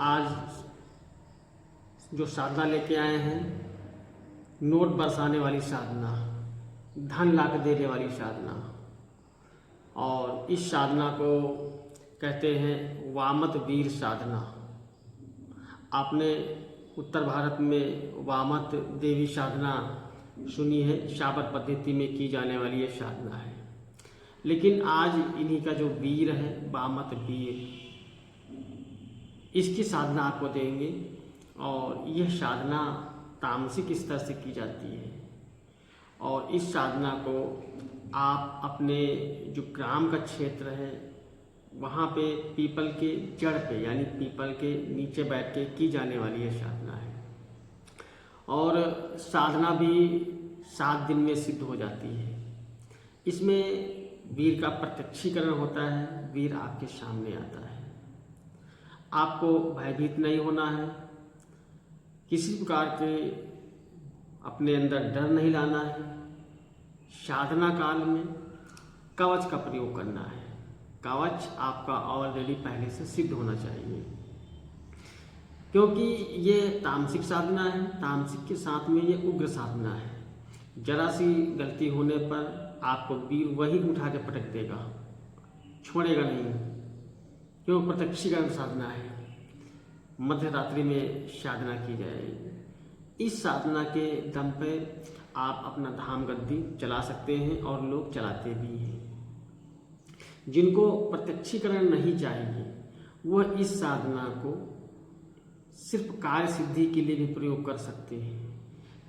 आज जो साधना लेके आए हैं, नोट बरसाने वाली साधना, धन ला के देने वाली साधना। और इस साधना को कहते हैं वामत वीर साधना। आपने उत्तर भारत में वामत देवी साधना सुनी है, शाबर पद्धति में की जाने वाली ये साधना है। लेकिन आज इन्हीं का जो वीर है, वामत वीर, इसकी साधना आपको देंगे। और यह साधना तामसिक स्तर से की जाती है। और इस साधना को आप अपने जो ग्राम का क्षेत्र है वहाँ पे पीपल के जड़ पे, यानी पीपल के नीचे बैठ के की जाने वाली यह साधना है। और साधना भी 7 दिन में सिद्ध हो जाती है। इसमें वीर का प्रत्यक्षीकरण होता है, वीर आपके सामने आता है। आपको भयभीत नहीं होना है, किसी प्रकार के अपने अंदर डर नहीं लाना है। साधना काल में कवच का प्रयोग करना है। कवच आपका ऑलरेडी पहले से सिद्ध होना चाहिए, क्योंकि ये तामसिक साधना है। तामसिक के साथ में ये उग्र साधना है। जरा सी गलती होने पर आपको वीर वही उठा के पटक देगा, छोड़ेगा नहीं, क्यों? प्रत्यक्षीकरण साधना है। मध्य रात्रि में साधना की जाएगी। इस साधना के दम पे आप अपना धाम गद्दी चला सकते हैं, और लोग चलाते भी हैं। जिनको प्रत्यक्षीकरण नहीं चाहिए वह इस साधना को सिर्फ कार्य सिद्धि के लिए भी प्रयोग कर सकते हैं।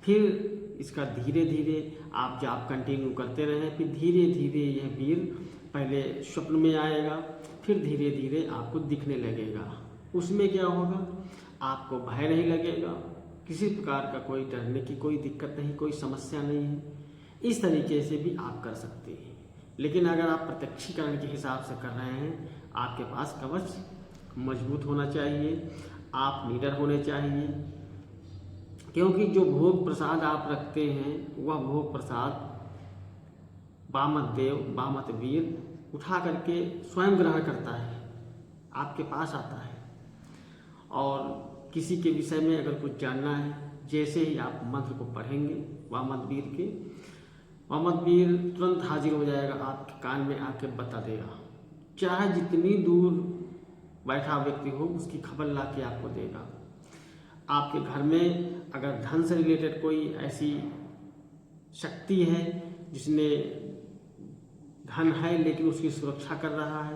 फिर इसका धीरे धीरे आप जाप कंटिन्यू करते रहें। फिर धीरे धीरे यह वीर पहले स्वप्न में आएगा, फिर धीरे धीरे आपको दिखने लगेगा। उसमें क्या होगा, आपको भय नहीं लगेगा, किसी प्रकार का कोई डरने की कोई दिक्कत नहीं, कोई समस्या नहीं है। इस तरीके से भी आप कर सकते हैं। लेकिन अगर आप प्रत्यक्षीकरण के हिसाब से कर रहे हैं, आपके पास कवच मजबूत होना चाहिए, आप निडर होने चाहिए। क्योंकि जो भोग प्रसाद आप रखते हैं वह भोग प्रसाद वामत देव, वामत वीर उठा करके स्वयं ग्रहण करता है, आपके पास आता है। और किसी के विषय में अगर कुछ जानना है, जैसे ही आप मंत्र को पढ़ेंगे वामत वीर के, वामत वीर तुरंत हाजिर हो जाएगा, आपके कान में आके बता देगा। चाहे जितनी दूर बैठा व्यक्ति हो, उसकी खबर ला के आपको देगा। आपके घर में अगर धन से रिलेटेड कोई ऐसी शक्ति है जिसने धन है लेकिन उसकी सुरक्षा कर रहा है,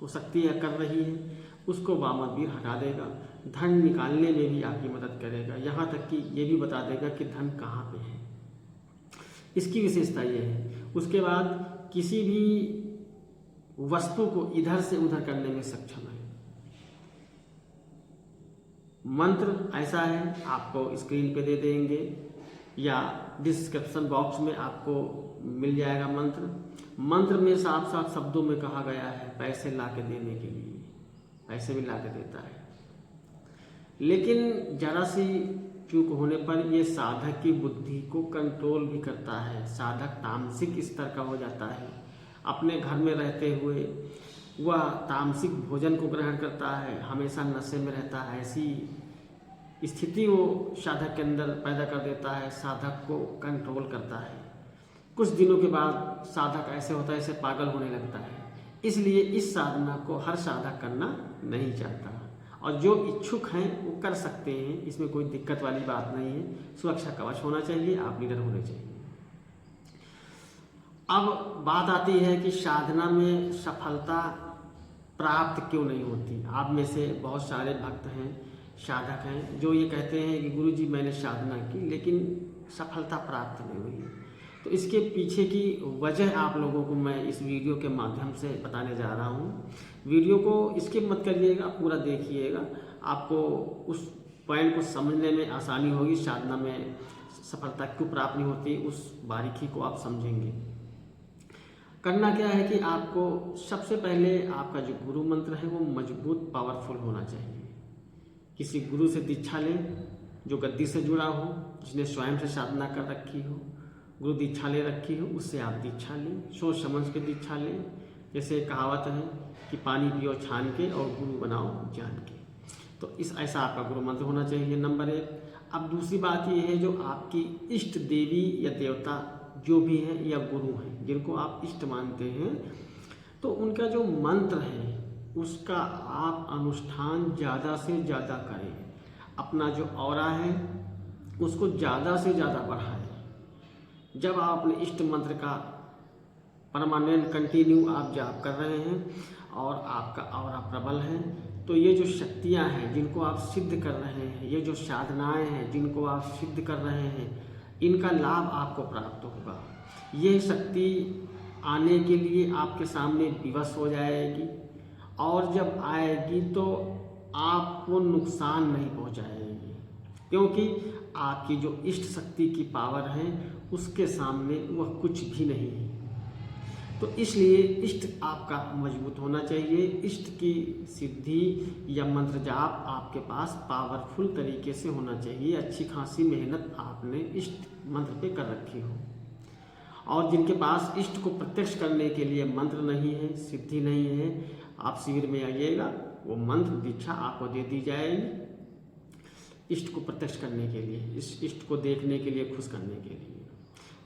वो शक्ति कर रही है, उसको वामत वीर हटा देगा। धन निकालने में भी आपकी मदद करेगा, यहाँ तक कि ये भी बता देगा कि धन कहाँ पे है। इसकी विशेषता ये है। उसके बाद किसी भी वस्तु को इधर से उधर करने में सक्षम है। मंत्र ऐसा है, आपको स्क्रीन पे दे देंगे या डिस्क्रिप्शन बॉक्स में आपको मिल जाएगा मंत्र में साफ साफ शब्दों में कहा गया है पैसे ला के देने के लिए, पैसे भी ला के देता है। लेकिन जरा सी चूक होने पर यह साधक की बुद्धि को कंट्रोल भी करता है। साधक तामसिक स्तर का हो जाता है। अपने घर में रहते हुए वह तामसिक भोजन को ग्रहण करता है, हमेशा नशे में रहता है। ऐसी स्थिति वो साधक के अंदर पैदा कर देता है, साधक को कंट्रोल करता है। कुछ दिनों के बाद साधक ऐसे होता है, ऐसे पागल होने लगता है। इसलिए इस साधना को हर साधक करना नहीं चाहता, और जो इच्छुक हैं वो कर सकते हैं, इसमें कोई दिक्कत वाली बात नहीं है। सुरक्षा कवच होना चाहिए, आप निडर होने चाहिए। अब बात आती है कि साधना में सफलता प्राप्त क्यों नहीं होती। आप में से बहुत सारे भक्त हैं, साधक हैं, जो ये कहते हैं कि गुरुजी मैंने साधना की लेकिन सफलता प्राप्त नहीं हुई। तो इसके पीछे की वजह आप लोगों को मैं इस वीडियो के माध्यम से बताने जा रहा हूँ। वीडियो को स्किप मत करिएगा, पूरा देखिएगा, आपको उस पॉइंट को समझने में आसानी होगी। साधना में सफलता क्यों प्राप्त नहीं होती, उस बारीकी को आप समझेंगे। करना क्या है कि आपको सबसे पहले आपका जो गुरु मंत्र है वो मजबूत, पावरफुल होना चाहिए। किसी गुरु से दीक्षा लें जो गद्दी से जुड़ा हो, जिसने स्वयं से साधना कर रखी हो, गुरु दीक्षा ले रखी हो, उससे आप दीक्षा लें। सोच समझ के दीक्षा लें। जैसे कहावत है कि पानी पियो छान के और गुरु बनाओ जान के। तो इस ऐसा आपका गुरु मंत्र होना चाहिए, नंबर 1। अब दूसरी बात ये है, जो आपकी इष्ट देवी या देवता जो भी हैं या गुरु हैं जिनको आप इष्ट मानते हैं, तो उनका जो मंत्र है उसका आप अनुष्ठान ज़्यादा से ज़्यादा करें। अपना जो ऑरा है उसको ज़्यादा से ज़्यादा बढ़ाएं। जब आप अपने इष्ट मंत्र का परमानेंट कंटिन्यू आप जाप कर रहे हैं और आपका ऑरा प्रबल है, तो ये जो शक्तियाँ हैं जिनको आप सिद्ध कर रहे हैं, ये जो साधनाएं हैं जिनको आप सिद्ध कर रहे हैं, इनका लाभ आपको प्राप्त होगा। ये शक्ति आने के लिए आपके सामने विवश हो जाएगी, और जब आएगी तो आपको नुकसान नहीं पहुंचाएगी, क्योंकि आपकी जो इष्ट शक्ति की पावर है उसके सामने वह कुछ भी नहीं है। तो इसलिए इष्ट आपका मजबूत होना चाहिए। इष्ट की सिद्धि या मंत्र जाप आपके पास पावरफुल तरीके से होना चाहिए। अच्छी खासी मेहनत आपने इष्ट मंत्र पे कर रखी हो। और जिनके पास इष्ट को प्रत्यक्ष करने के लिए मंत्र नहीं है, सिद्धि नहीं है, आप शिविर में आइएगा, वो मंत्र दीक्षा आपको दे दी जाएगी इष्ट को प्रत्यक्ष करने के लिए, इस इष्ट को देखने के लिए, खुश करने के लिए।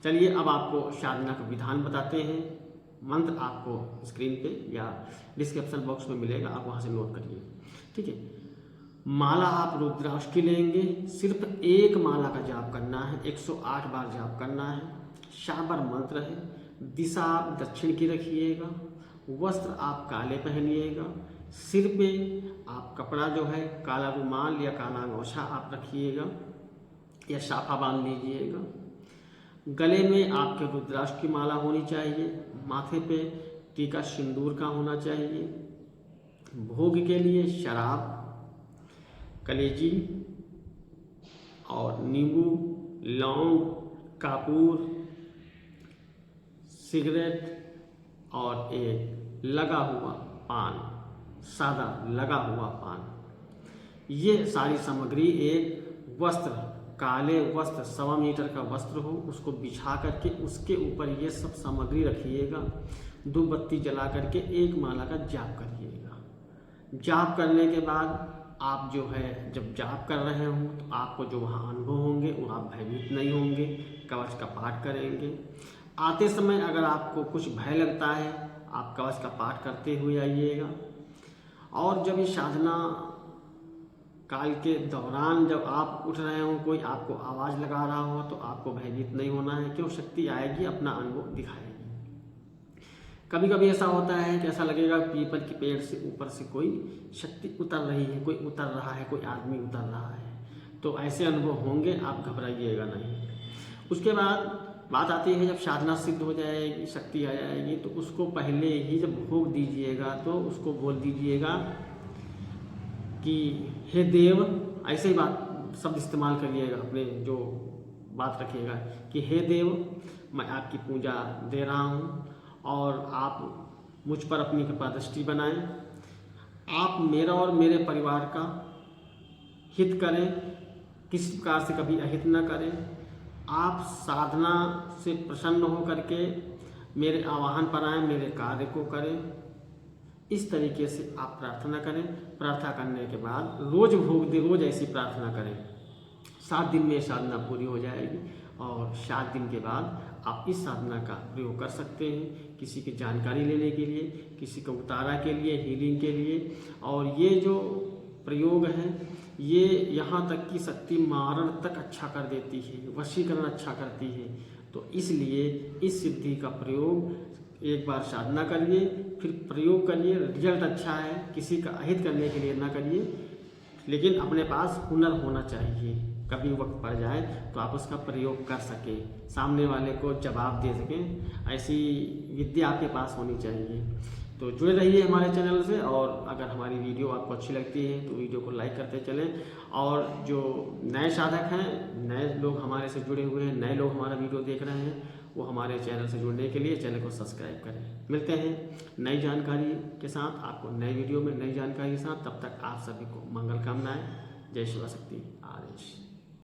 चलिए अब आपको साधना का विधान बताते हैं। मंत्र आपको स्क्रीन पे या डिस्क्रिप्शन बॉक्स में मिलेगा, आप वहाँ से नोट करिए, ठीक है। माला आप रुद्राक्ष की लेंगे, सिर्फ एक माला का जाप करना है, 108 बार जाप करना है। शाबर मंत्र है। दिशा आप दक्षिण की रखिएगा। वस्त्र आप काले पहनिएगा। सिर पे आप कपड़ा जो है काला रुमाल या काला गौछा आप रखिएगा या साफा बांध लीजिएगा। गले में आपके रुद्राक्ष की माला होनी चाहिए। माथे पे टीका सिंदूर का होना चाहिए। भोग के लिए शराब, कलेजी और नींबू, लौंग, कापूर, सिगरेट और एक लगा हुआ पान, सादा लगा हुआ पान, ये सारी सामग्री एक वस्त्र, काले वस्त्र 1.25 मीटर का वस्त्र हो, उसको बिछा करके उसके ऊपर ये सब सामग्री रखिएगा। धूप बत्ती जला करके एक माला का जाप करिएगा। जाप करने के बाद आप जो है जब जाप कर रहे हो तो आपको जो वहाँ अनुभव होंगे वो आप भयभीत नहीं होंगे। कवच का पाठ करेंगे। आते समय अगर आपको कुछ भय लगता है आप कवच का पाठ करते हुए आइएगा। और जब ये साधना काल के दौरान जब आप उठ रहे हो, कोई आपको आवाज़ लगा रहा हो तो आपको भयभीत नहीं होना है, क्यों शक्ति आएगी अपना अनुभव दिखाएगी। कभी कभी ऐसा होता है कि ऐसा लगेगा पीपल के पेड़ से ऊपर से कोई शक्ति उतर रही है, कोई उतर रहा है, कोई आदमी उतर रहा है, तो ऐसे अनुभव होंगे, आप घबराइएगा नहीं। उसके बाद बात आती है जब साधना सिद्ध हो जाएगी, शक्ति आ जाएगी, तो उसको पहले ही जब भोग दीजिएगा तो उसको बोल दीजिएगा कि हे देव, ऐसे ही बात शब्द इस्तेमाल करिएगा, अपने जो बात रखिएगा कि हे देव, मैं आपकी पूजा दे रहा हूँ और आप मुझ पर अपनी कृपा दृष्टि बनाएं। आप मेरा और मेरे परिवार का हित करें, किसी प्रकार से कभी अहित न करें। आप साधना से प्रसन्न हो करके मेरे आवाहन पर आएँ, मेरे कार्य को करें। इस तरीके से आप प्रार्थना करें। प्रार्थना करने के बाद रोज भोग दे, रोज ऐसी प्रार्थना करें। 7 दिन में साधना पूरी हो जाएगी और 7 दिन के बाद आप इस साधना का प्रयोग कर सकते हैं, किसी की जानकारी लेने के लिए, किसी को उतारा के लिए, हीलिंग के लिए। और ये जो प्रयोग है ये यहाँ तक कि शक्ति मारण तक अच्छा कर देती है, वशीकरण अच्छा करती है। तो इसलिए इस सिद्धि का प्रयोग एक बार साधना करिए, फिर प्रयोग करिए। रिजल्ट अच्छा है, किसी का अहित करने के लिए ना करिए, लेकिन अपने पास हुनर होना चाहिए। कभी वक्त पड़ जाए तो आप उसका प्रयोग कर सकें, सामने वाले को जवाब दे सकें, ऐसी विद्या आपके पास होनी चाहिए। तो जुड़े रहिए हमारे चैनल से, और अगर हमारी वीडियो आपको अच्छी लगती है तो वीडियो को लाइक करते चलें। और जो नए साधक हैं, नए लोग हमारे से जुड़े हुए हैं, नए लोग हमारा वीडियो देख रहे हैं, वो हमारे चैनल से जुड़ने के लिए चैनल को सब्सक्राइब करें। मिलते हैं नई जानकारी के साथ, आपको नए वीडियो में नई जानकारी के साथ। तब तक आप सभी को मंगल कामनाएं। जय शिव शक्ति। आदेश।